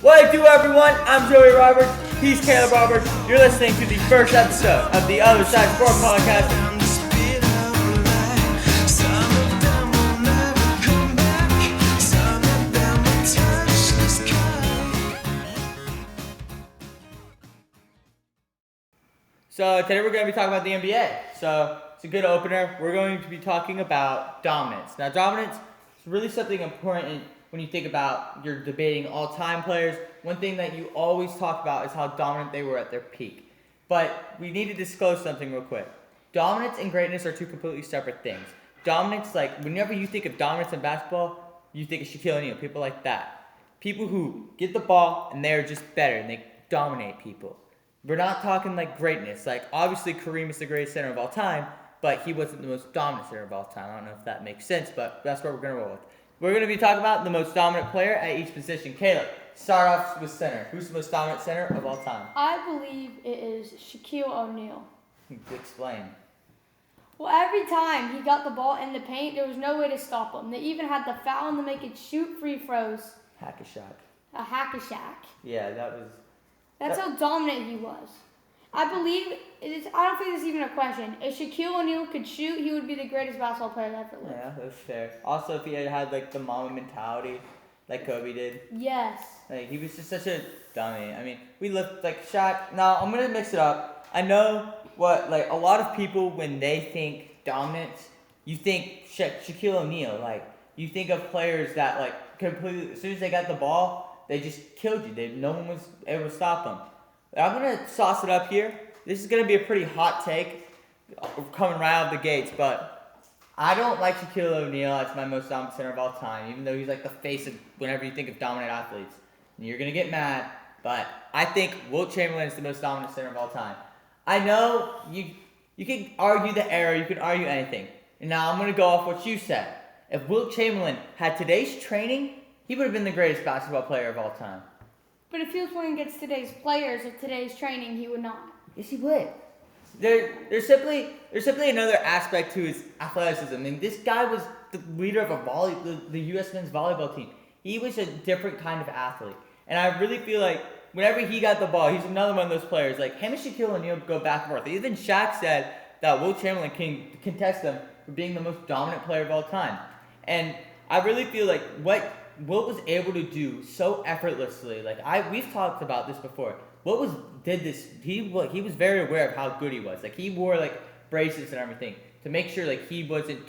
What do everyone? I'm Joey Roberts. He's Caleb Roberts. You're listening to the first episode of the Other Side Sport Podcast. So today we're going to be talking about the NBA. So it's a good opener. We're going to be talking about dominance. Now dominance is really something important when you think about you're debating all-time players. One thing that you always talk about is how dominant they were at their peak. But we need to disclose something real quick. Dominance and greatness are two completely separate things. Dominance, like whenever you think of dominance in basketball, you think of Shaquille O'Neal, people like that. People who get the ball and they're just better and they dominate people. We're not talking like greatness. Like obviously Kareem is the greatest center of all time, but he wasn't the most dominant center of all time. I don't know if that makes sense, but that's what we're going to roll with. We're going to be talking about the most dominant player at each position. Caleb, start off with center. Who's the most dominant center of all time? I believe it is Shaquille O'Neal. Explain. Well, every time he got the ball in the paint, there was no way to stop him. They even had to foul him to make it shoot free throws. Hack-a-Shaq. A hack-a-shack. Yeah, that was... That's how dominant he was. I believe, I don't think this is even a question. If Shaquille O'Neal could shoot, he would be the greatest basketball player that ever lived. Yeah, that's fair. Also, if he had like the mama mentality, like Kobe did. Yes. Like, he was just such a dummy. I mean, we looked like Shaq. Now, I'm going to mix it up. I know what, like, a lot of people, when they think dominance, you think Shaquille O'Neal. Like, you think of players that, like, completely, as soon as they got the ball, they just killed you. No one was able to stop them. I'm going to sauce it up here. This is going to be a pretty hot take coming right out of the gates, but I don't like Shaquille O'Neal as my most dominant center of all time, even though he's like the face of whenever you think of dominant athletes. And you're going to get mad, but I think Wilt Chamberlain is the most dominant center of all time. I know you can argue the era, you can argue anything. And now I'm going to go off what you said. If Wilt Chamberlain had today's training, he would have been the greatest basketball player of all time. But if he was playing against today's players with today's training, he would not. Yes, he would. There's simply another aspect to his athleticism. I mean, this guy was the leader of the U.S. men's volleyball team. He was a different kind of athlete. And I really feel like whenever he got the ball, he's another one of those players. Like, him and Shaquille O'Neal go back and forth. Even Shaq said that Wilt Chamberlain can contest him for being the most dominant player of all time. And I really feel like what Wilt was able to do so effortlessly, we've talked about this before. He was very aware of how good he was. Like he wore like braces and everything to make sure like he wasn't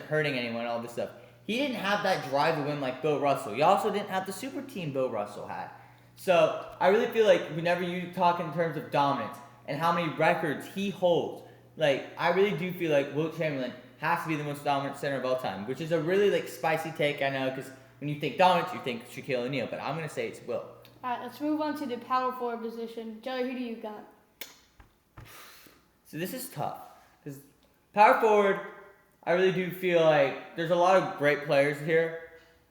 hurting anyone, all this stuff. He didn't have that drive to win like Bill Russell. He also didn't have the super team Bill Russell had. So I really feel like whenever you talk in terms of dominance and how many records he holds, like I really do feel like Wilt Chamberlain has to be the most dominant center of all time, which is a really like spicy take, I know, because when you think dominance, you think Shaquille O'Neal, but I'm going to say it's Wilt. All right, let's move on to the power forward position. Joey, who do you got? So this is tough, because power forward, I really do feel like there's a lot of great players here,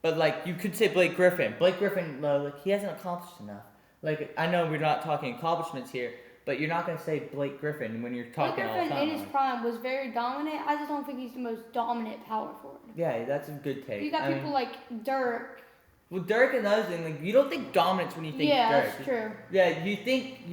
but like you could say Blake Griffin. Blake Griffin, like he hasn't accomplished enough. Like I know we're not talking accomplishments here, but you're not going to say Blake Griffin when you're talking all the time. Blake Griffin in his prime was very dominant. I just don't think he's the most dominant power forward. Yeah, that's a good take. You got people like Dirk. Well, Dirk and another thing, like you don't think dominance when you think Dirk. Yeah, that's true. Yeah, you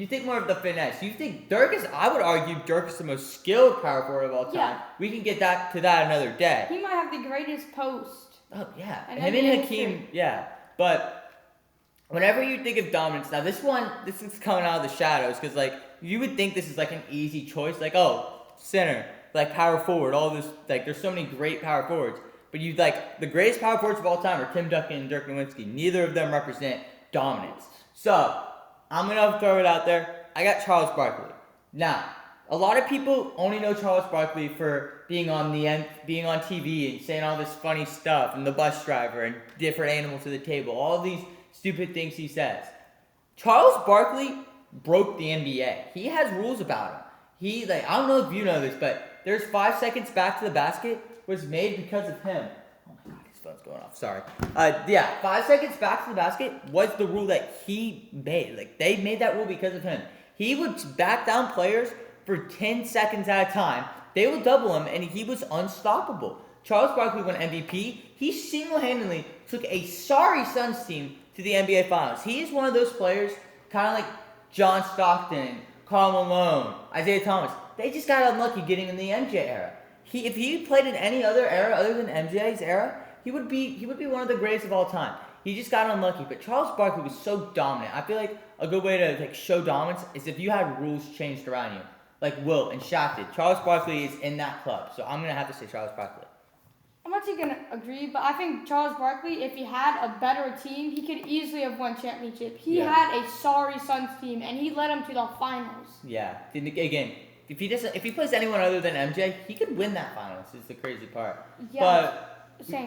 think more of the finesse. You think Dirk is, I would argue Dirk is the most skilled power forward of all time. Yeah. We can get to that another day. He might have the greatest post. Oh, yeah. Him and Hakeem, yeah. But whenever you think of dominance, now this is coming out of the shadows because like you would think this is like an easy choice, like center, like power forward, all this like there's so many great power forwards, but you like the greatest power forwards of all time are Tim Duncan and Dirk Nowitzki. Neither of them represent dominance. So I'm gonna throw it out there. I got Charles Barkley. Now a lot of people only know Charles Barkley for being on TV and saying all this funny stuff and the bus driver and different animals to the table, all these stupid things he says. Charles Barkley broke the NBA. He has rules about him. I don't know if you know this, but there's 5 seconds back to the basket was made because of him. Oh my God, his phone's going off. Sorry. 5 seconds back to the basket was the rule that he made. Like they made that rule because of him. He would back down players for 10 seconds at a time. They would double him, and he was unstoppable. Charles Barkley won MVP. He single-handedly took a sorry Suns team to the NBA Finals. He is one of those players, kind of like John Stockton, Karl Malone, Isaiah Thomas. They just got unlucky getting in the MJ era. If he played in any other era other than MJ's era, he would be one of the greatest of all time. He just got unlucky. But Charles Barkley was so dominant. I feel like a good way to like show dominance is if you had rules changed around you, like Wilt and Shaq did. Charles Barkley is in that club, so I'm gonna have to say Charles Barkley. I'm actually going to agree, but I think Charles Barkley, if he had a better team, he could easily have won championship. He had a sorry Suns team, and he led them to the finals. Yeah. Again, if he plays anyone other than MJ, he could win that finals. Is the crazy part. Yeah.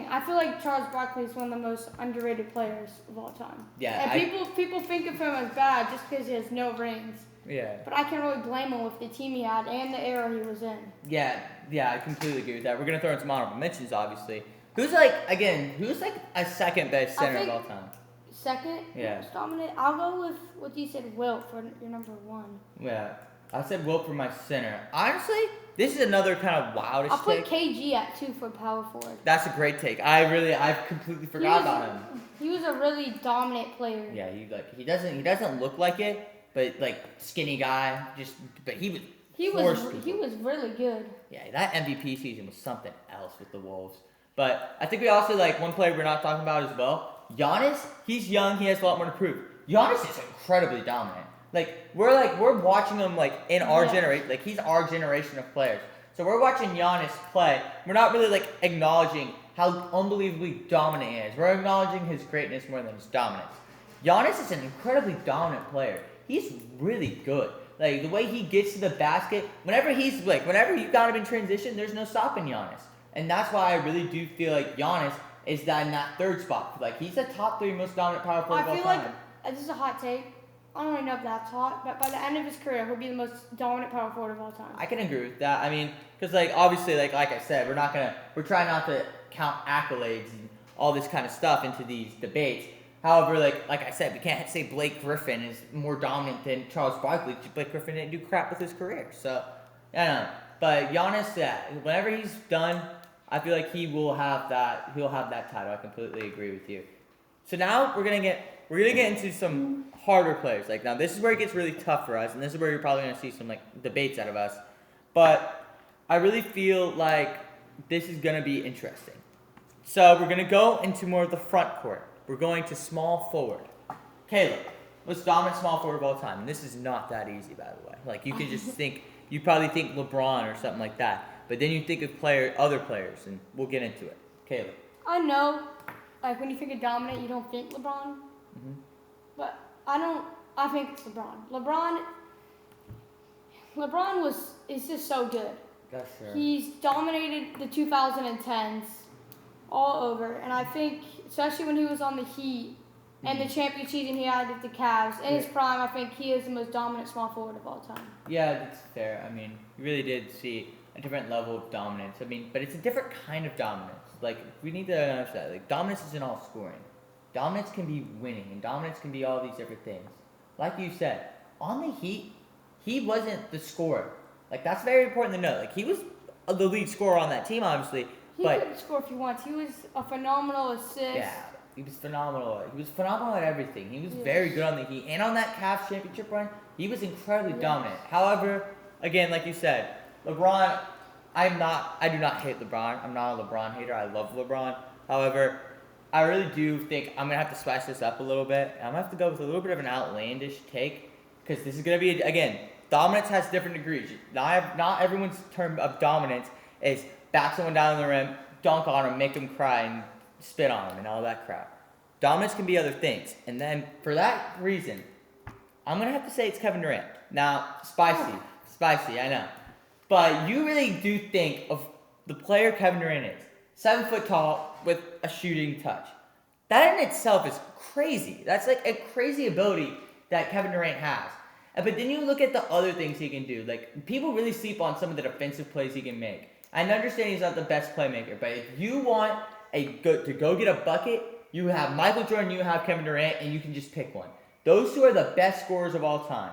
I feel like Charles Barkley is one of the most underrated players of all time. Yeah. And people think of him as bad just because he has no rings. Yeah. But I can't really blame him with the team he had and the era he was in. Yeah, I completely agree with that. We're gonna throw in some honorable mentions, obviously. Who's like a second best center of all time? Second? Yeah. Most dominant? I'll go with what you said, Wilt, for your number one. Yeah. I said Wilt for my center. Honestly, this is another kind of wildish I'll put take. KG at 2 for power forward. That's a great take. I completely forgot about him. He was a really dominant player. Yeah, he doesn't look like it, but like skinny guy, but he was really good. Yeah, that MVP season was something else with the Wolves. But I think we also one player we're not talking about as well. Giannis, he's young, he has a lot more to prove. Giannis is incredibly dominant. We're watching him in our generation, he's our generation of players. So we're watching Giannis play. We're not really acknowledging how unbelievably dominant he is. We're acknowledging his greatness more than his dominance. Giannis is an incredibly dominant player. He's really good. The way he gets to the basket, whenever you got him in transition, there's no stopping Giannis. And that's why I really do feel like Giannis is in that third spot. He's the top 3 most dominant power forward of all time. This is a hot take. I don't really know if that's hot, but by the end of his career, he'll be the most dominant power forward of all time. I can agree with that. I mean, because obviously, like I said, we're trying not to count accolades and all this kind of stuff into these debates. However, like I said, we can't say Blake Griffin is more dominant than Charles Barkley. Blake Griffin didn't do crap with his career, so I don't know. But Giannis, whenever he's done, I feel like he'll have that title. I completely agree with you. So now we're gonna get into some harder players. Now this is where it gets really tough for us, and this is where you're probably gonna see some debates out of us. But I really feel like this is gonna be interesting. So we're gonna go into more of the front court. We're going to small forward. Caleb, most dominant small forward of all time. And this is not that easy, by the way. You can just you probably think LeBron or something like that. But then you think of other players, and we'll get into it. Caleb. I know, when you think of dominant, you don't think LeBron. Mm-hmm. But I think it's LeBron. LeBron is just so good. That's sure. He's dominated the 2010s all over. And I think, especially when he was on the Heat and the champion season he had with the Cavs, in his prime, I think he is the most dominant small forward of all time. Yeah, that's fair. I mean, you really did see a different level of dominance. I mean, but it's a different kind of dominance. We need to understand that. Dominance isn't all scoring. Dominance can be winning, and dominance can be all these different things. Like you said, on the Heat, he wasn't the scorer. That's very important to know. He was the lead scorer on that team, obviously. He couldn't score if he wants. He was a phenomenal assist. Yeah, he was phenomenal. He was phenomenal at everything. He was very good on the Heat. And on that Cavs championship run, he was incredibly dominant. However, again, like you said, LeBron, I do not hate LeBron. I'm not a LeBron hater. I love LeBron. However, I really do think I'm going to have to spice this up a little bit. I'm going to have to go with a little bit of an outlandish take, because this is going to be, again, dominance has different degrees. Not everyone's term of dominance is back someone down on the rim, dunk on him, make him cry, and spit on him, and all that crap. Dominance can be other things. And then, for that reason, I'm going to have to say it's Kevin Durant. Now, spicy, I know. But you really do think of the player Kevin Durant is. 7 foot tall with a shooting touch. That in itself is crazy. That's a crazy ability that Kevin Durant has. But then you look at the other things he can do. People really sleep on some of the defensive plays he can make. I understand he's not the best playmaker, but if you want to go get a bucket, you have Michael Jordan, you have Kevin Durant, and you can just pick one. Those two are the best scorers of all time.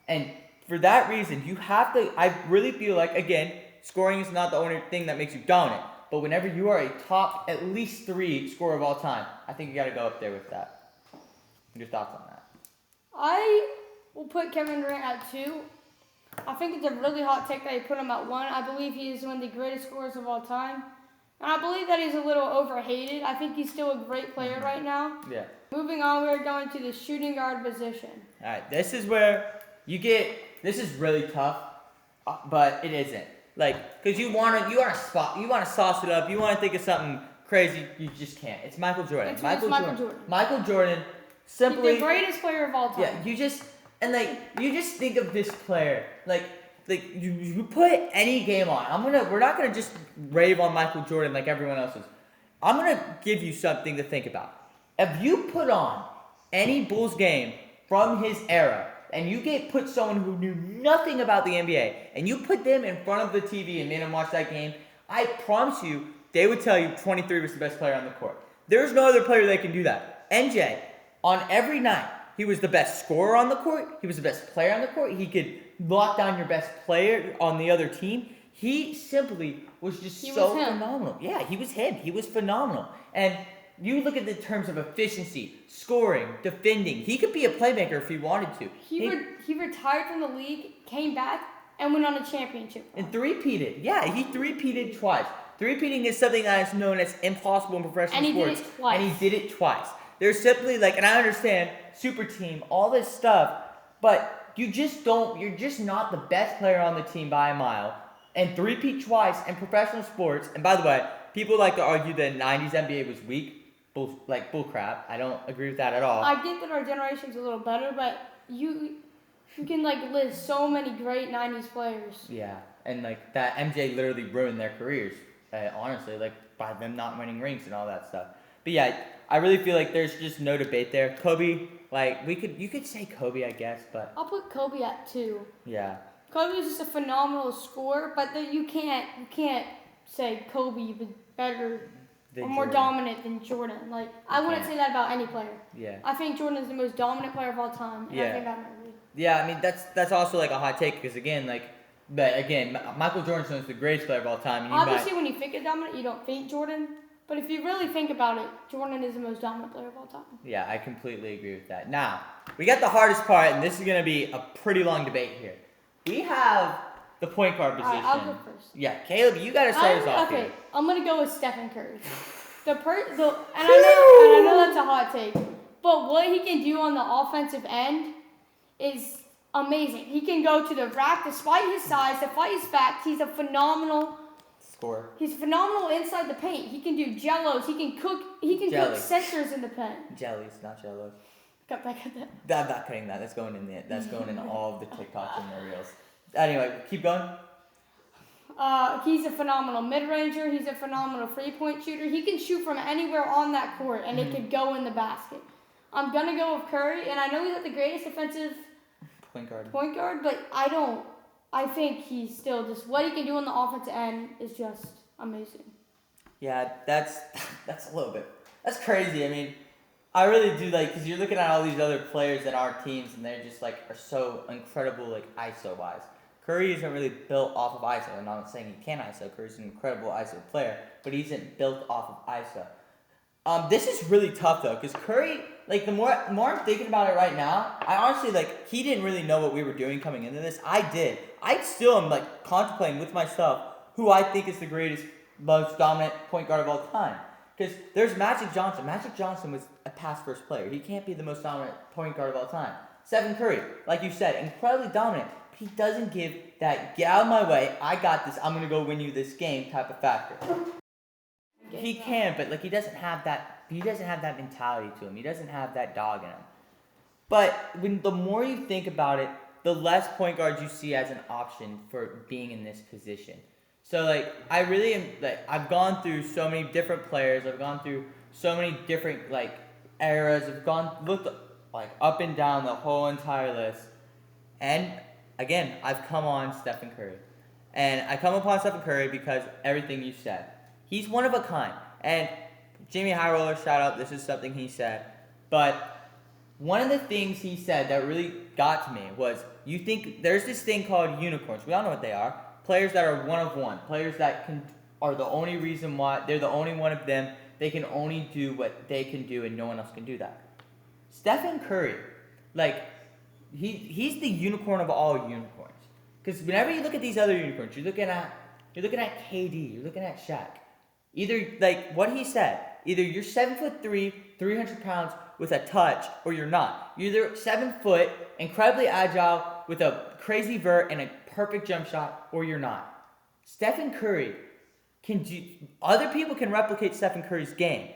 And for that reason, you have to, I really feel like, again, scoring is not the only thing that makes you dominant. But whenever you are a top, at least 3 scorer of all time, I think you got to go up there with that. Your thoughts on that? I will put Kevin Durant at 2. I think it's a really hot take that you put him at 1. I believe he is one of the greatest scorers of all time. And I believe that he's a little overhated. I think he's still a great player right now. Yeah. Moving on, we're going to the shooting guard position. All right, this is where this is really tough, but it isn't. Like, because you want to sauce it up, you want to think of something crazy, you just can't. It's Michael Jordan. It's Michael Jordan. Michael Jordan, simply. He's the greatest player of all time. Yeah, you just think of this player, like you put any game on. We're not gonna just rave on Michael Jordan like everyone else is. I'm gonna give you something to think about. If you put on any Bulls game from his era, and you put someone who knew nothing about the NBA, and you put them in front of the TV and made them watch that game, I promise you, they would tell you 23 was the best player on the court. There's no other player that can do that. MJ, on every night, he was the best scorer on the court. He was the best player on the court. He could lock down your best player on the other team. He simply was just phenomenal. Yeah, he was him. He was phenomenal. And you look at the terms of efficiency, scoring, defending. He could be a playmaker if he wanted to. He retired from the league, came back, and went on a championship. And three-peated. Yeah, he three-peated twice. Three-peating is something that is known as impossible in professional sports. And he did it twice. And he did it twice. There's simply and I understand, super team, all this stuff, but you're just not the best player on the team by a mile. And three-peat twice in professional sports, and by the way, people like to argue that 90s NBA was weak. Bull crap. I don't agree with that at all. I get that our generation's a little better, but you can list so many great 90s players. Yeah, and that MJ literally ruined their careers, honestly, by them not winning rings and all that stuff. But yeah, I really feel like there's just no debate there. Kobe, you could say Kobe, I guess, but I'll put Kobe at 2. Yeah. Kobe was just a phenomenal scorer, but you can't say Kobe was better or more dominant than Jordan. I wouldn't say that about any player. Yeah. I think Jordan is the most dominant player of all time, and I think I'm Yeah, I mean that's also a hot take because Michael Jordan's known as the greatest player of all time. And obviously, when you think of dominant, you don't think Jordan. But if you really think about it, Jordan is the most dominant player of all time. Yeah, I completely agree with that. Now, we got the hardest part, and this is going to be a pretty long debate here. We have the point guard position. All right, I'll go first. Yeah, Caleb, you got to start us off here. Okay, I'm going to go with Stephen Curry. And I know that's a hot take, but what he can do on the offensive end is amazing. He can go to the rack despite his size, despite his facts. He's a phenomenal score. He's phenomenal inside the paint. He can do jellos. He can cook centers in the paint. Jellies, not jellos. Cut back at that. I'm not cutting that. That's going in all of the TikToks and the reels. Anyway, keep going. He's a phenomenal mid-ranger. He's a phenomenal three-point shooter. He can shoot from anywhere on that court, and it could go in the basket. I'm going to go with Curry, and I know he's not the greatest offensive point guard, but I think he's still just what he can do on the offensive end is just amazing. Yeah, that's a little bit. That's crazy. I mean, I really do because you're looking at all these other players in our teams, and they're just are so incredible ISO wise. Curry isn't really built off of ISO, and I'm not saying he can ISO. Curry's an incredible ISO player, but he isn't built off of ISO. This is really tough though, because Curry, the more I'm thinking about it right now, I honestly he didn't really know what we were doing coming into this. I did. I still am contemplating with myself who I think is the greatest, most dominant point guard of all time. Because there's Magic Johnson. Magic Johnson was a pass-first player. He can't be the most dominant point guard of all time. Stephen Curry, like you said, incredibly dominant. But he doesn't give that get out of my way, I got this, I'm going to go win you this game type of factor. He can, but he doesn't have that. He doesn't have that mentality to him. He doesn't have that dog in him. But the more you think about it, the less point guards you see as an option for being in this position. So I really am I've gone through so many different players. I've gone through so many different eras. I've looked up and down the whole entire list, and again I've come on Stephen Curry, and I come upon Stephen Curry because everything you said. He's one of a kind. And Jimmy High Roller, shout out, this is something he said. But one of the things he said that really got to me was, you think there's this thing called unicorns. We all know what they are. Players that are one of one. Players that are the only reason why, they're the only one of them. They can only do what they can do and no one else can do that. Stephen Curry, like, he's the unicorn of all unicorns. Because whenever you look at these other unicorns, you're looking at KD, you're looking at Shaq. Either, like what he said, either you're 7'3", 300 pounds with a touch, or you're not. You're either 7 foot, incredibly agile with a crazy vert and a perfect jump shot, or you're not. Stephen Curry can do. Other people can replicate Stephen Curry's game,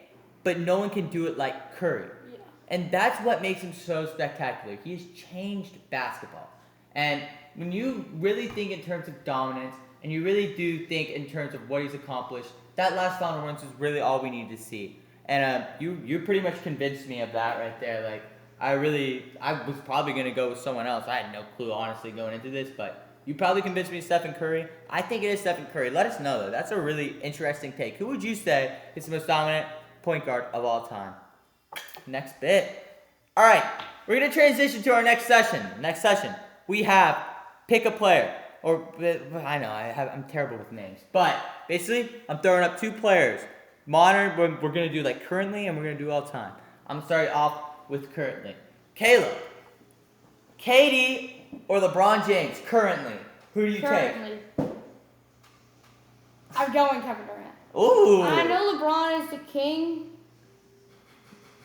but no one can do it like Curry. Yeah. And that's what makes him so spectacular. He's changed basketball. And when you really think in terms of dominance, and you really do think in terms of what he's accomplished, that last final runs is really all we need to see. And you pretty much convinced me of that right there. Like, I was probably going to go with someone else. I had no clue, honestly, going into this, but you probably convinced me Stephen Curry. I think it is Stephen Curry. Let us know, though. That's a really interesting take. Who would you say is the most dominant point guard of all time? Next bit. All right, we're going to transition to our next session. Next session, we have pick a player. Or, I know, I'm terrible with names. But, basically, I'm throwing up 2 players. Modern, we're going to do, like, currently, and we're going to do all time. I'm starting off with currently. Caleb, KD or LeBron James, currently? Who do you take? I'm going Kevin Durant. Ooh. I know LeBron is the king,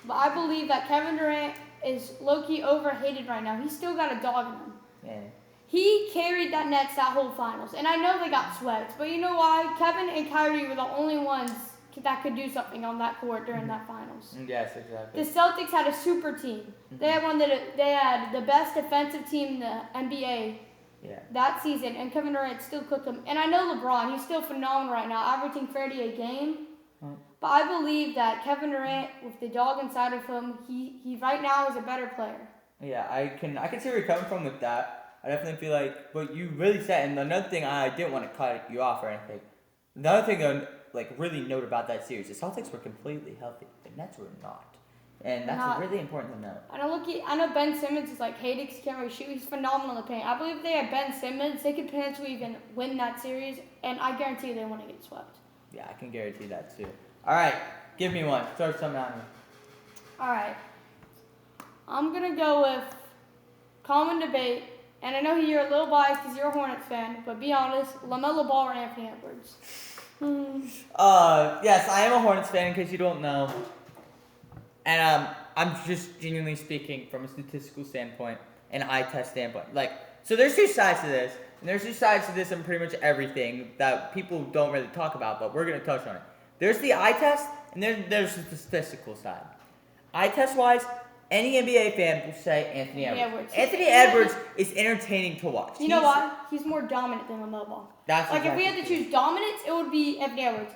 but I believe that Kevin Durant is low-key overhated right now. He's still got a dog in him. Yeah. He carried that Nets that whole finals, and I know they got swept, but you know why? Kevin and Kyrie were the only ones that could do something on that court during that finals. Yes, exactly. The Celtics had a super team. They had the best defensive team in the NBA that season, and Kevin Durant still cooked them. And I know LeBron, he's still phenomenal right now, averaging 30 a game. But I believe that Kevin Durant, with the dog inside of him, he right now is a better player. Yeah, I can see where you're coming from with that. I definitely feel like what you really said, and another thing, I didn't want to cut you off or anything. Another thing I really note about that series, the Celtics were completely healthy. The Nets were not. And that's really important to note. I know Ben Simmons is like hated because he can't really shoot. He's phenomenal in the paint. I believe if they had Ben Simmons, they could potentially even win that series, and I guarantee they want to get swept. Yeah, I can guarantee that too. All right, give me one. Throw something at me. All right. I'm going to go with common debate, and I know you're a little biased because you're a Hornets fan, but be honest, LaMelo Ball or Anthony Edwards? Yes, I am a Hornets fan in case you don't know. And I'm just genuinely speaking from a statistical standpoint and eye test standpoint. So there's 2 sides to this, and there's 2 sides to this in pretty much everything that people don't really talk about, but we're going to touch on it. There's the eye test, and then there's the statistical side. Eye test wise, any NBA fan will say Anthony Edwards. Anthony Edwards is entertaining to watch. You know why? He's more dominant than LaMelo Ball. That's like exactly if we had to choose dominance, it would be Anthony Edwards.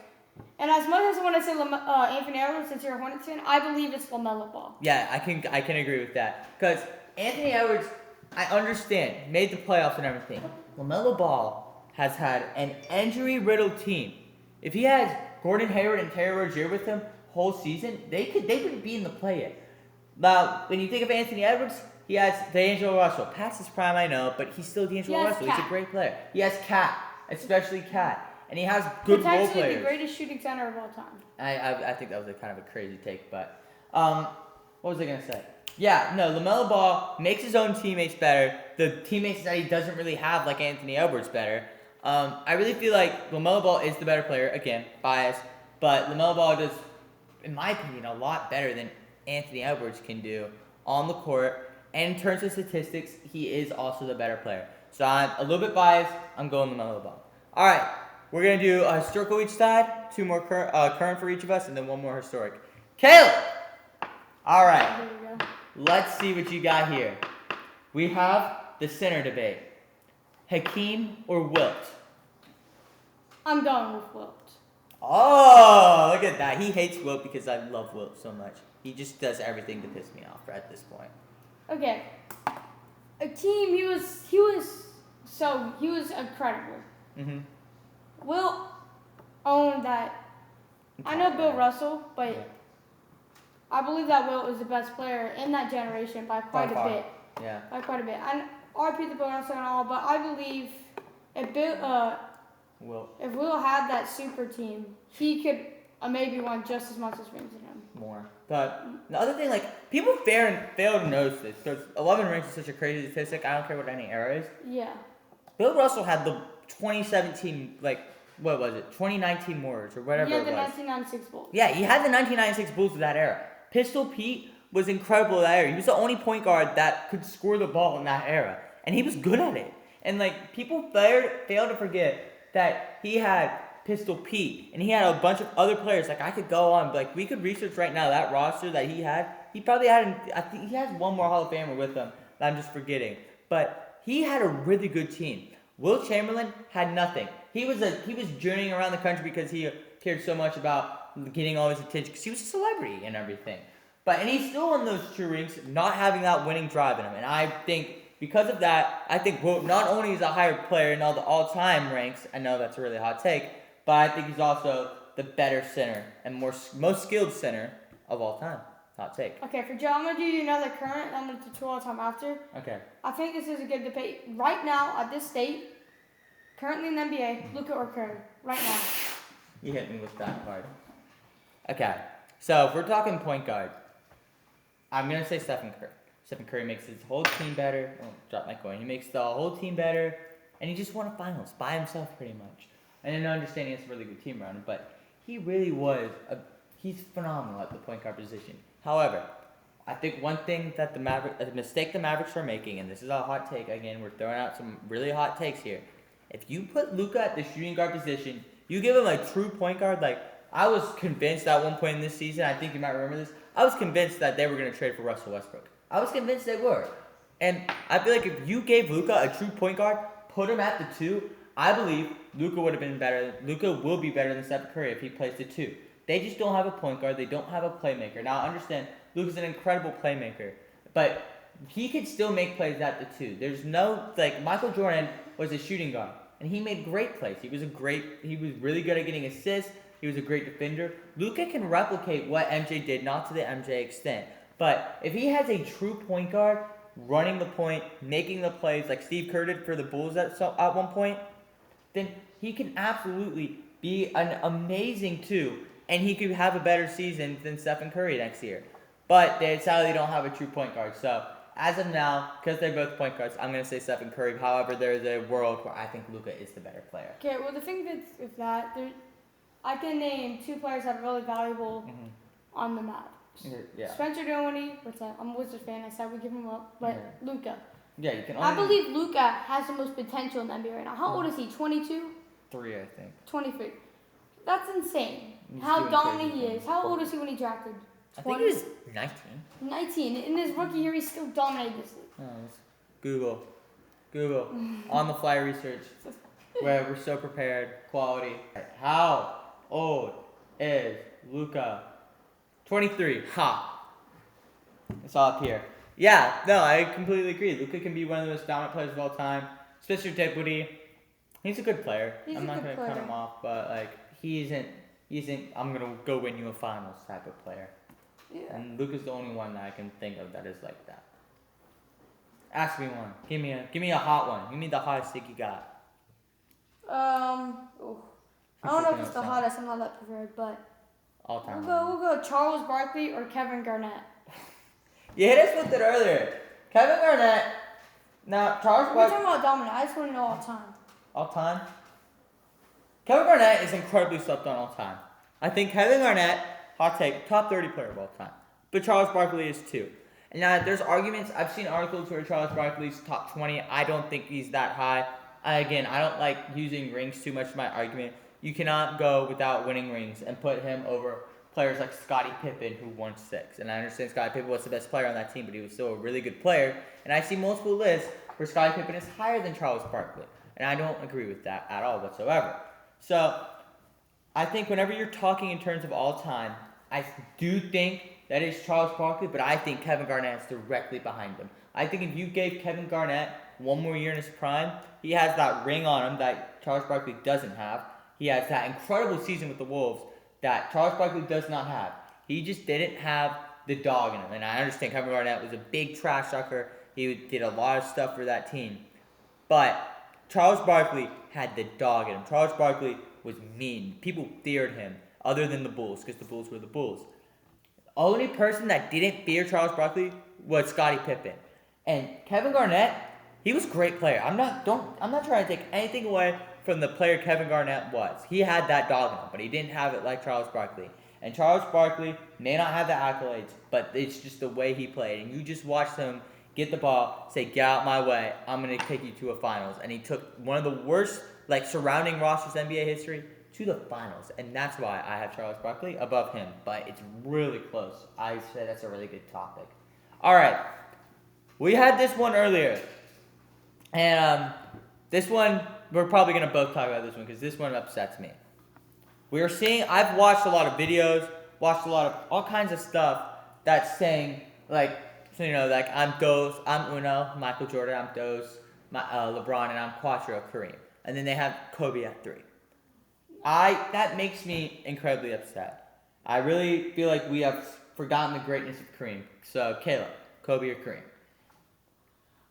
And as much as I want to say Anthony Edwards, since you're a Hornets fan, I believe it's LaMelo Ball. Yeah, I can agree with that. Because Anthony Edwards, I understand, made the playoffs and everything. LaMelo Ball has had an injury-riddled team. If he has Gordon Hayward and Terry Rozier with him whole season, they wouldn't be in the play yet. Now, when you think of Anthony Edwards, he has D'Angelo Russell. Past his prime, I know, but he's still D'Angelo Russell. He's a great player. He has Cat, especially Cat. And he has good role players. Potentially the greatest shooting center of all time. I think that was a kind of a crazy take, but what was I going to say? Yeah, no, LaMelo Ball makes his own teammates better. The teammates that he doesn't really have, like Anthony Edwards, better. I really feel like LaMelo Ball is the better player. Again, bias. But LaMelo Ball does, in my opinion, a lot better than Anthony Edwards can do on the court. And in terms of statistics, he is also the better player. So I'm a little bit biased. I'm going LaMelo Ball. All right. We're going to do a historical each side, 2 more current for each of us, and then 1 more historic. Caleb! All right. Let's see what you got here. We have the center debate. Hakeem or Wilt? I'm going with Wilt. Oh, look at that. He hates Wilt because I love Wilt so much. He just does everything to piss me off at this point. Okay. Hakeem, he was incredible. Mm-hmm. Wilt owned that. I know Bill Russell, but I believe that Wilt is the best player in that generation by quite a bit. Yeah. By quite a bit. And RP the Bill Russell and all, but I believe if Wilt had that super team, he could maybe won just as much as rings as him. More. But the other thing, like, people fail to notice this. Because 11 rings is such a crazy statistic. I don't care what any era is. Yeah. Bill Russell had the 2017, like, what was it? 2019 Warriors or whatever He had it the was. 1996 Bulls. Yeah, he had the 1996 Bulls of that era. Pistol Pete was incredible in that era. He was the only point guard that could score the ball in that era. And he was good at it. And, like, people fail to forget that he had Pistol Pete, and he had a bunch of other players. Like, I could go on, like, we could research right now that roster that he had. He probably had, I think he has one more Hall of Famer with him that I'm just forgetting. But he had a really good team. Will Chamberlain had nothing. He was journeying around the country because he cared so much about getting all his attention because he was a celebrity and everything. And he still won those 2 rings, not having that winning drive in him. And I think because of that, I think Will not only is a higher player in all the all-time ranks. I know that's a really hot take. But I think he's also the better center and most skilled center of all time. Hot take. Okay, for Joe, I'm going to do you another current, and I'm going to do 2 all time after. Okay. I think this is a good debate. Right now, at this state, currently in the NBA, Luka or Curry. Right now. You hit me with that card. Okay. So, if we're talking point guard, I'm going to say Stephen Curry. Stephen Curry makes his whole team better. Oh, drop my coin. He makes the whole team better, and he just won a finals by himself pretty much. And in understanding it's a really good team around him, but he really he's phenomenal at the point guard position. However, I think one thing that a mistake the Mavericks are making, and this is a hot take, again, we're throwing out some really hot takes here. If you put Luka at the shooting guard position, you give him a true point guard, like, I was convinced at one point in this season, I think you might remember this, I was convinced that they were going to trade for Russell Westbrook. I was convinced they were. And I feel like if you gave Luka a true point guard, put him at the 2, I believe Luka would have been better. Luka will be better than Stephen Curry if he plays the 2. They just don't have a point guard. They don't have a playmaker. Now, I understand Luka's an incredible playmaker, but he could still make plays at the 2. There's no, like, Michael Jordan was a shooting guard, and he made great plays. He was really good at getting assists. He was a great defender. Luka can replicate what MJ did, not to the MJ extent. But if he has a true point guard, running the point, making the plays like Steve Kerr did for the Bulls at one point, then he can absolutely be an amazing 2, and he could have a better season than Stephen Curry next year. But they sadly don't have a true point guard. So as of now, because they're both point guards, I'm going to say Stephen Curry. However, there is a world where I think Luka is the better player. Okay, well, the thing with that, I can name 2 players that are really valuable on the Mavs. Yeah. Spencer Dinwiddie, I'm a Wizards fan, I said we give him up, but Luka. Yeah, you can I believe Luka has the most potential in the NBA right now. How old is he? 22? 3, I think. 23. That's insane. He's How doing dominant crazy he is. How old is he when he drafted? 20? I think he was 19. 19. In his rookie year, he still dominated this league. Google. On the fly research. Where we're so prepared. Quality. How old is Luka? 23. Ha. It's all up here. Yeah, no, I completely agree. Luka can be one of the most dominant players of all time. Spencer Dinwiddie, he's a good player. I'm not going to cut him off, but like he isn't I'm going to go win you a finals type of player. Yeah. And Luka's the only one that I can think of that is like that. Ask me one. Give me a hot one. Give me the hottest thing you got. I don't know if it's the hottest. I'm not that prepared, but all time. We'll go Charles Barkley or Kevin Garnett. You hit us with it earlier. Kevin Garnett. Now, Charles Barkley. We're talking about dominant. I just want to know all time. All time? Kevin Garnett is incredibly slept on all time. I think Kevin Garnett, hot take, top 30 player of all time. But Charles Barkley is too. And now, there's arguments. I've seen articles where Charles Barkley's top 20. I don't think he's that high. Again, I don't like using rings too much in my argument. You cannot go without winning rings and put him over players like Scottie Pippen, who won 6. And I understand Scottie Pippen was the best player on that team, but he was still a really good player. And I see multiple lists where Scottie Pippen is higher than Charles Barkley. And I don't agree with that at all whatsoever. So, I think whenever you're talking in terms of all time, I do think that is Charles Barkley, but I think Kevin Garnett is directly behind him. I think if you gave Kevin Garnett one more year in his prime, he has that ring on him that Charles Barkley doesn't have. He has that incredible season with the Wolves that Charles Barkley does not have. He just didn't have the dog in him. And I understand Kevin Garnett was a big trash talker. He did a lot of stuff for that team. But Charles Barkley had the dog in him. Charles Barkley was mean. People feared him. other than the Bulls, because the Bulls were the Bulls. Only person that didn't fear Charles Barkley was Scottie Pippen. And Kevin Garnett, he was a great player. I'm not trying to take anything away from the player Kevin Garnett was. He had that dog in him, but he didn't have it like Charles Barkley. And Charles Barkley may not have the accolades, but it's just the way he played. And you just watched him get the ball, say, get out my way, I'm going to take you to a finals. And he took one of the worst surrounding rosters in NBA history to the finals. And that's why I have Charles Barkley above him. But it's really close. I say that's a really good topic. All right. We had this one earlier. And this one, we're probably going to both talk about this one because this one upsets me. I've watched a lot of videos, watched a lot of all kinds of stuff that's saying, I'm dos, I'm uno, Michael Jordan, I'm dos, LeBron, and I'm cuatro, Kareem. And then they have Kobe at 3. That makes me incredibly upset. I really feel like we have forgotten the greatness of Kareem. So, Caleb, Kobe or Kareem?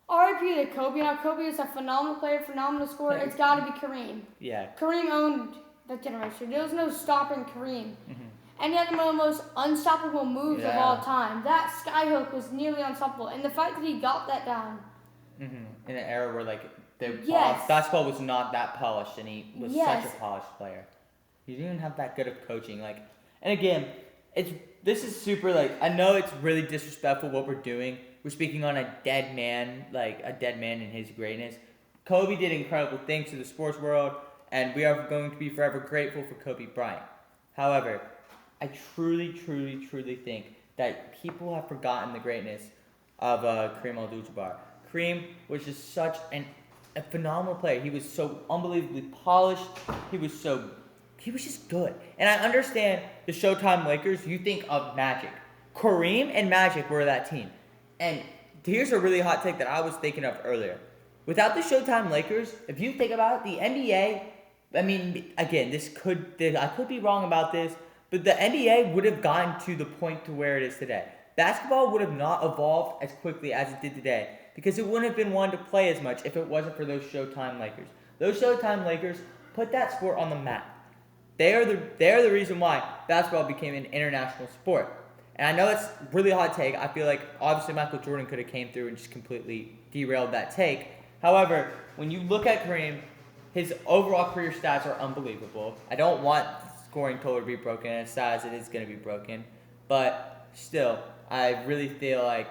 R.I.P. to Kobe. Now, Kobe is a phenomenal player, phenomenal scorer. It's got to be Kareem. Yeah. Kareem owned that generation. There was no stopping Kareem. Mm-hmm. And he had one of the most unstoppable moves of all time. That skyhook was nearly unstoppable. And the fact that he got that down. Mm-hmm. In an era where, Yes. basketball was not that polished, and he was Yes. such a polished player. He didn't even have that good of coaching. And again, this is super, I know it's really disrespectful what we're doing. We're speaking on a dead man, a dead man in his greatness. Kobe did incredible things to the sports world, and we are going to be forever grateful for Kobe Bryant. However, I truly, truly, truly think that people have forgotten the greatness of Kareem Abdul-Jabbar. Kareem was just such a phenomenal player. He was so unbelievably polished. He was just good. And I understand the Showtime Lakers, you think of Magic. Kareem and Magic were that team. And here's a really hot take that I was thinking of earlier. Without the Showtime Lakers, if you think about it, the NBA, again, I could be wrong about this, but the NBA would have gotten to the point to where it is today. Basketball would have not evolved as quickly as it did today because it wouldn't have been one to play as much if it wasn't for those Showtime Lakers. Those Showtime Lakers put that sport on the map. They are the reason why basketball became an international sport. And I know it's really hot take. I feel like obviously Michael Jordan could have came through and just completely derailed that take. However, when you look at Kareem, his overall career stats are unbelievable. I don't want scoring total to be broken, as sad as it is going to be broken. But still, I really feel like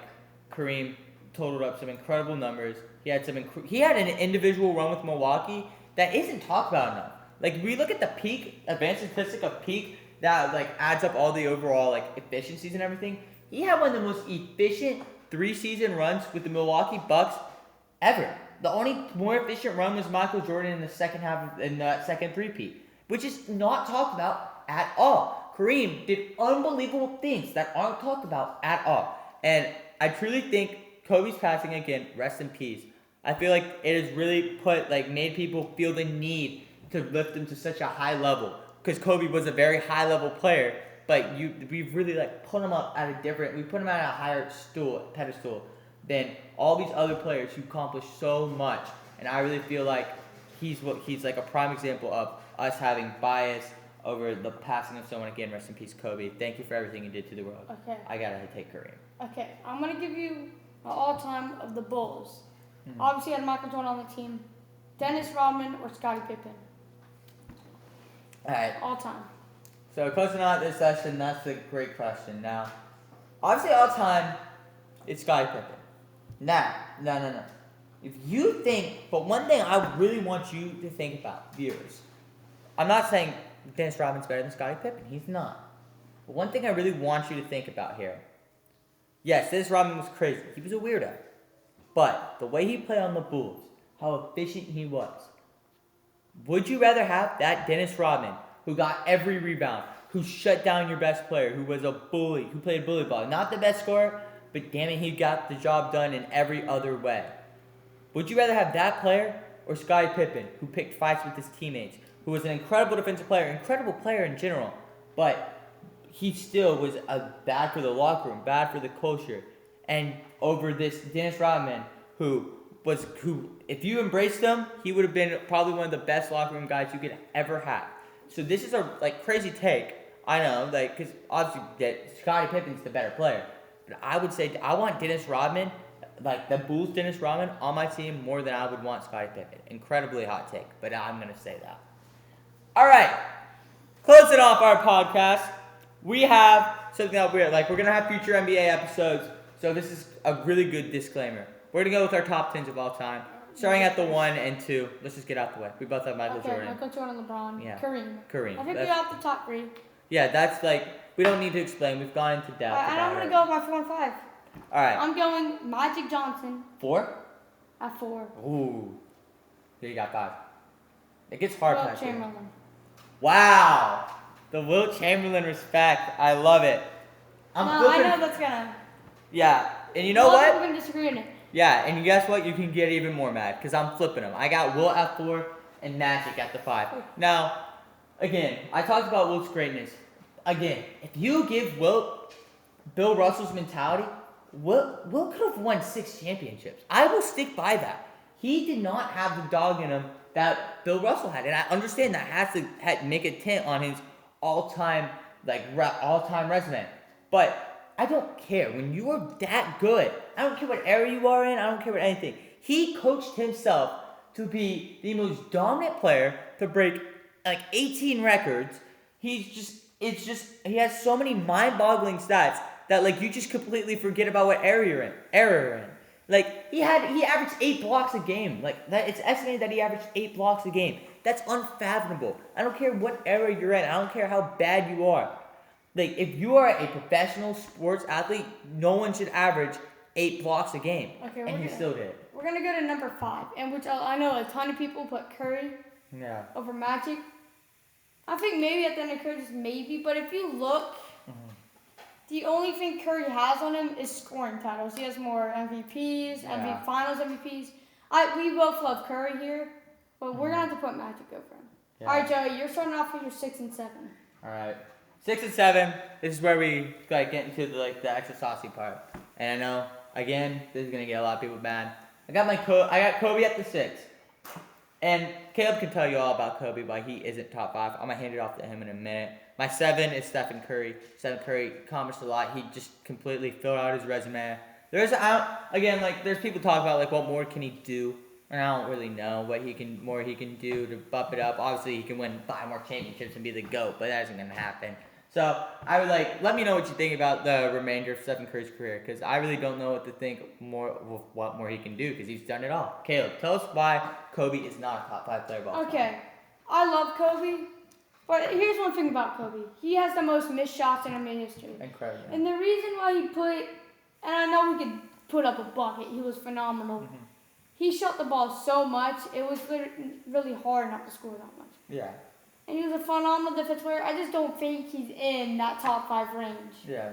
Kareem totaled up some incredible numbers. He had an individual run with Milwaukee that isn't talked about enough. We look at the peak, advanced statistic of peak, that adds up all the overall efficiencies and everything. He had one of the most efficient 3-season runs with the Milwaukee Bucks ever. The only more efficient run was Michael Jordan in the second half in the second three-peat, which is not talked about at all. Kareem did unbelievable things that aren't talked about at all. And I truly think Kobe's passing, again, rest in peace. I feel like it has really made people feel the need to lift him to such a high level. Because Kobe was a very high level player, but we've really put him up at we put him at a higher pedestal than all these other players who accomplished so much. And I really feel like he's a prime example of us having bias over the passing of someone. Again, rest in peace, Kobe. Thank you for everything you did to the world. Okay. I gotta take Kareem. Okay, I'm gonna give you an all-time of the Bulls. Mm-hmm. Obviously, I had Michael Jordan on the team. Dennis Rodman or Scottie Pippen. All right. All time. So closing out this session, that's a great question. Now, obviously all time, it's Scottie Pippen. Now, no. If you think, but one thing I really want you to think about, viewers, I'm not saying Dennis Rodman's better than Scottie Pippen. He's not. But one thing I really want you to think about here, yes, Dennis Rodman was crazy. He was a weirdo. But the way he played on the Bulls, how efficient he was, would you rather have that Dennis Rodman, who got every rebound, who shut down your best player, who was a bully, who played bully ball, not the best scorer, but damn it, he got the job done in every other way? Would you rather have that player or Scottie Pippen, who picked fights with his teammates, who was an incredible defensive player, incredible player in general, but he still was bad for the locker room, bad for the culture, and over this Dennis Rodman, who if you embraced him, he would have been probably one of the best locker room guys you could ever have. So this is a crazy take. I know, like, because obviously Scottie Pippen's the better player. But I would say I want Dennis Rodman, like the Bulls' Dennis Rodman, on my team more than I would want Scottie Pippen. Incredibly hot take, but I'm going to say that. All right. Closing off our podcast, we have something that we're like, we're going to have future NBA episodes. So this is a really good disclaimer. We're going to go with our top 10s of all time. Starting at the 1 and 2. Let's just get out the way. We both have Michael Jordan. Michael Jordan, LeBron. Yeah. Kareem. I think we got the top 3. Yeah, that's like, we don't need to explain. We've gone into depth. And I'm going to go by 4 and 5. All right. I'm going Magic Johnson. 4? At 4. Ooh. Here you got 5. It gets hard. Wilt Chamberlain. Wow. The Wilt Chamberlain respect. I love it. I know that's going to. Yeah. And you know what? We're going to disagree on it. Yeah, and guess what? You can get even more mad because I'm flipping them. I got Wilt at 4 and Magic at the 5. Now, again, I talked about Wilt's greatness. Again, if you give Wilt Bill Russell's mentality, Wilt could have won 6 championships. I will stick by that. He did not have the dog in him that Bill Russell had, and I understand that has to make a tint on his all-time resume. But I don't care. When you are that good, I don't care what era you are in, I don't care what anything. He coached himself to be the most dominant player, to break like 18 records. He has so many mind-boggling stats that like you just completely forget about what era you're in. Like he averaged 8 blocks a game. Like that, it's estimated that he averaged 8 blocks a game. That's unfathomable. I don't care what era you're in. I don't care how bad you are. Like, if you are a professional sports athlete, no one should average 8 blocks a game. Okay, and he still did. We're going to go to number 5, and which I know a ton of people put Curry over Magic. I think maybe at the end of Curry, just maybe. But if you look, the only thing Curry has on him is scoring titles. He has more MVPs, MVP Finals MVPs. We both love Curry here, but we're going to have to put Magic over him. Yeah. All right, Joey, you're starting off with your 6 and 7. All right. 6 and 7, this is where we like get into the extra saucy part. And I know, again, this is going to get a lot of people mad. I got Kobe at the 6. And Caleb can tell you all about Kobe, why he isn't top 5. I'm going to hand it off to him in a minute. My 7 is Stephen Curry. Stephen Curry accomplished a lot. He just completely filled out his resume. There's people talk about like what more can he do, and I don't really know what he can do to bump it up. Obviously, he can win 5 more championships and be the GOAT, but that isn't going to happen. So I would let me know what you think about the remainder of Stephen Curry's career, because I really don't know what to think what more he can do, because he's done it all. Caleb, tell us why Kobe is not a top 5 player of all time. Okay, I love Kobe, but here's one thing about Kobe. He has the most missed shots in NBA history. Incredible. And the reason why and I know we could put up a bucket, he was phenomenal. Mm-hmm. He shot the ball so much, it was really hard not to score that much. Yeah. And he was a phenomenal defensive player. I just don't think he's in that top 5 range. Yeah.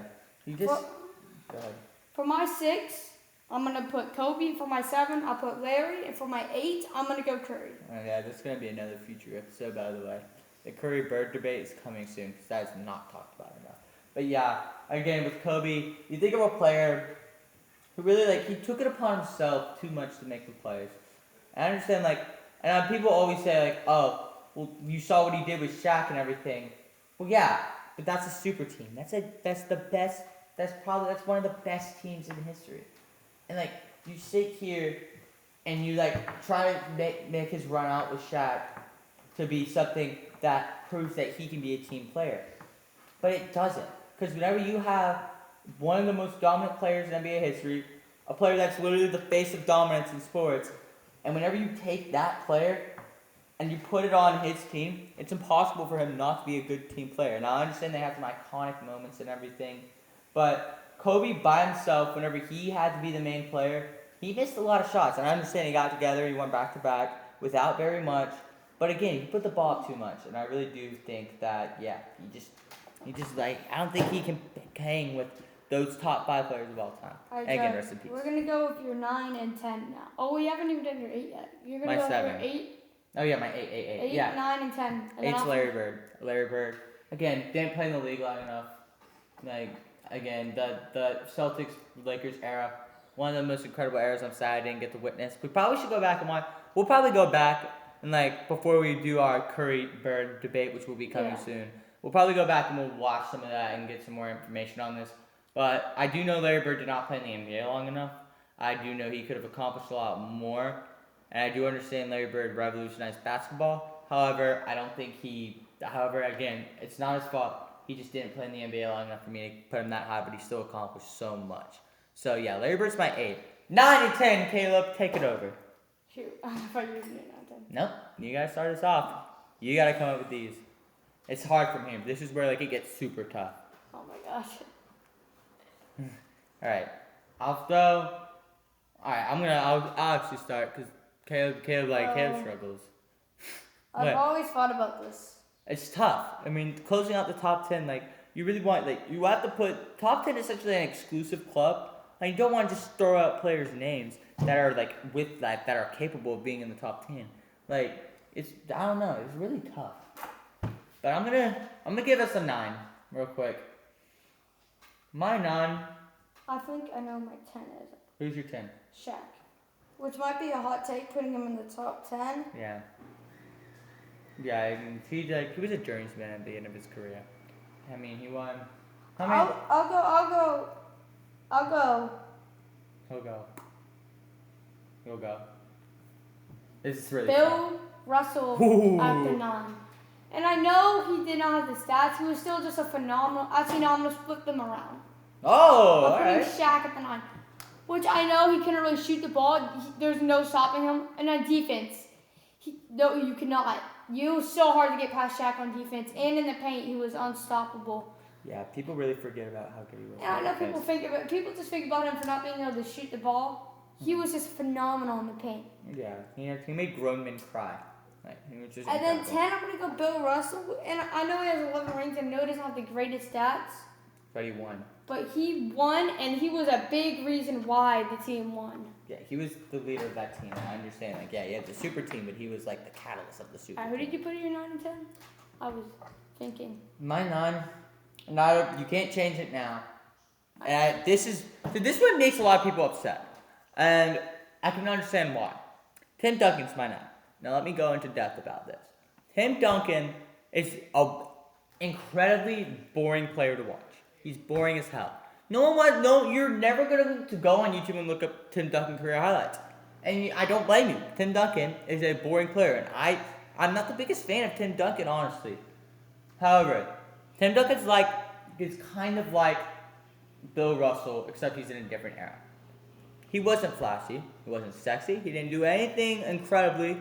Go ahead. For my 6, I'm going to put Kobe. For my 7, I'll put Larry. And for my 8, I'm going to go Curry. Oh, yeah, this is going to be another future episode, by the way. The Curry-Bird debate is coming soon, because that is not talked about enough. But yeah, again, with Kobe, you think of a player who really, he took it upon himself too much to make the plays. And I understand, and people always say, oh, well, you saw what he did with Shaq and everything. Well, yeah, but that's a super team. That's one of the best teams in history. And, you sit here and you, try to make his run out with Shaq to be something that proves that he can be a team player. But it doesn't. Because whenever you have one of the most dominant players in NBA history, a player that's literally the face of dominance in sports, and whenever you take that player and you put it on his team, it's impossible for him not to be a good team player. Now, I understand they have some iconic moments and everything, but Kobe by himself, whenever he had to be the main player, he missed a lot of shots. And I understand he got together, he went back-to-back without very much, but again, he put the ball up too much, and I really do think that, he just I don't think he can hang with those top 5 players of all time. All right, again, rest in peace. We're going to go with your 9 and 10 now. Oh, we haven't even done your 8 yet. You're going to go 7. with your 8? Oh, yeah, my 8. 8, yeah. 9, and 10. 8's Larry Bird. Again, didn't play in the league long enough. Again, the Celtics-Lakers era, one of the most incredible eras I'm sad I didn't get to witness. We probably should go back and watch. We'll probably go back and, before we do our Curry-Bird debate, which will be coming soon, We'll probably go back and we'll watch some of that and get some more information on this. But I do know Larry Bird did not play in the NBA long enough. I do know he could have accomplished a lot more. And I do understand Larry Bird revolutionized basketball. However, I don't think again, it's not his fault. He just didn't play in the NBA long enough for me to put him that high, but he still accomplished so much. So, yeah, Larry Bird's my 8. 9 and 10, Caleb, take it over. Shoot, I thought you were going to do 9 and 10. Nope, you got to start us off. You got to come up with these. It's hard from here. This is where it gets super tough. Oh, my gosh. All right, I'll throw. All right, I'll actually start because Caleb struggles. I've always thought about this. It's tough. I mean, closing out the top 10, you really want, you have to put, top 10 is essentially an exclusive club. You don't want to just throw out players' names that are, that are capable of being in the top 10. I don't know, it's really tough. But I'm gonna give us a 9 real quick. My 9. I think I know my 10 is. Who's your 10? Shaq. Which might be a hot take, putting him in the top 10. Yeah. Yeah, I mean, he was a journeyman at the end of his career. I mean, he won. How many? I'll go. You'll go. This is really Bill tough. Russell at the 9. And I know he did not have the stats. He was still just a phenomenal. Actually, no, I'm going to flip them around. Oh, I'm putting alright. Shaq at the 9. Which I know he couldn't really shoot the ball. There's no stopping him. And on defense, no, you cannot. It was so hard to get past Shaq on defense. And in the paint, he was unstoppable. Yeah, people really forget about how good he was. And I know people just think about him for not being able to shoot the ball. He was just phenomenal in the paint. Yeah, he made grown men cry. Which is and then incredible. 10, I'm going to go Bill Russell. And I know he has 11 rings, and I know he doesn't have the greatest stats. But he won. But he won, and he was a big reason why the team won. Yeah, he was the leader of that team. I understand. He had the super team, but he was the catalyst of the super team. Who did you put in your 9 and 10? I was thinking. My 9. You can't change it now. This one makes a lot of people upset. And I can understand why. Tim Duncan's my 9. Now let me go into depth about this. Tim Duncan is an incredibly boring player to watch. He's boring as hell. You're never going to go on YouTube and look up Tim Duncan career highlights. And I don't blame you. Tim Duncan is a boring player. And I'm not the biggest fan of Tim Duncan, honestly. However, Tim Duncan's is kind of like Bill Russell, except he's in a different era. He wasn't flashy. He wasn't sexy. He didn't do anything incredibly,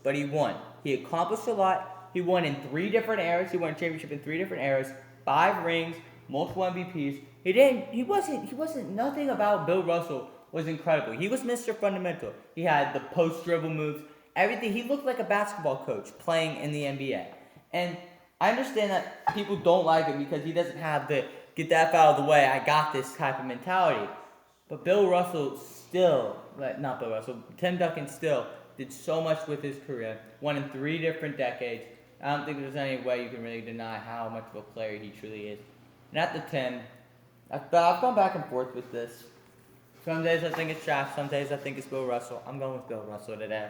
but he won. He accomplished a lot. He won in 3 different eras. He won a championship in 3 different eras, 5 rings, multiple MVPs. He wasn't nothing about Bill Russell was incredible. He was Mr. Fundamental. He had the post dribble moves, everything. He looked like a basketball coach playing in the NBA. And I understand that people don't like him because he doesn't have the get the F out of the way, I got this type of mentality. But Tim Duncan still did so much with his career, won in 3 different decades. I don't think there's any way you can really deny how much of a player he truly is. And at the 10, I've gone back and forth with this. Some days I think it's Shaq, some days I think it's Bill Russell. I'm going with Bill Russell today.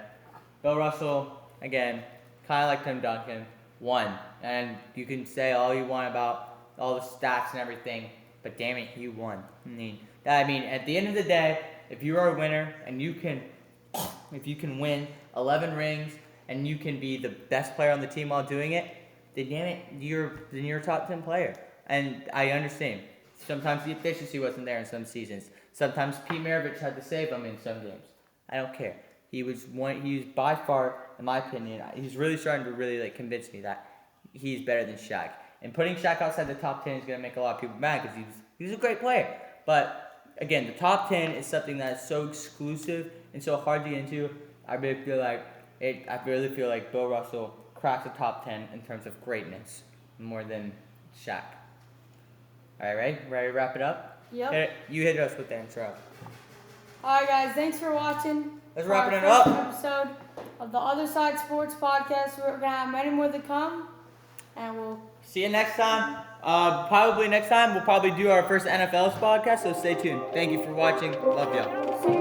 Bill Russell, again, kind of like Tim Duncan, won. And you can say all you want about all the stats and everything, but damn it, he won. I mean, at the end of the day, if you are a winner and you can win 11 rings and you can be the best player on the team while doing it, then damn it, you're a top 10 player. And I understand. Sometimes the efficiency wasn't there in some seasons. Sometimes Pete Maravich had to save him in some games. I don't care. He was by far, in my opinion, he's really starting to really convince me that he's better than Shaq. And putting Shaq outside the top 10 is going to make a lot of people mad because he's a great player. But again, the top 10 is something that is so exclusive and so hard to get into. I really feel like Bill Russell cracked the top 10 in terms of greatness more than Shaq. All right, ready to wrap it up? Yep. You hit us with the intro. All right, guys. Thanks for watching. Let's wrap it up. Episode of the Other Side Sports Podcast. We're gonna have many more to come, and we'll see you next time. Probably next time we'll probably do our first NFL's podcast. So stay tuned. Thank you for watching. Love y'all. see you.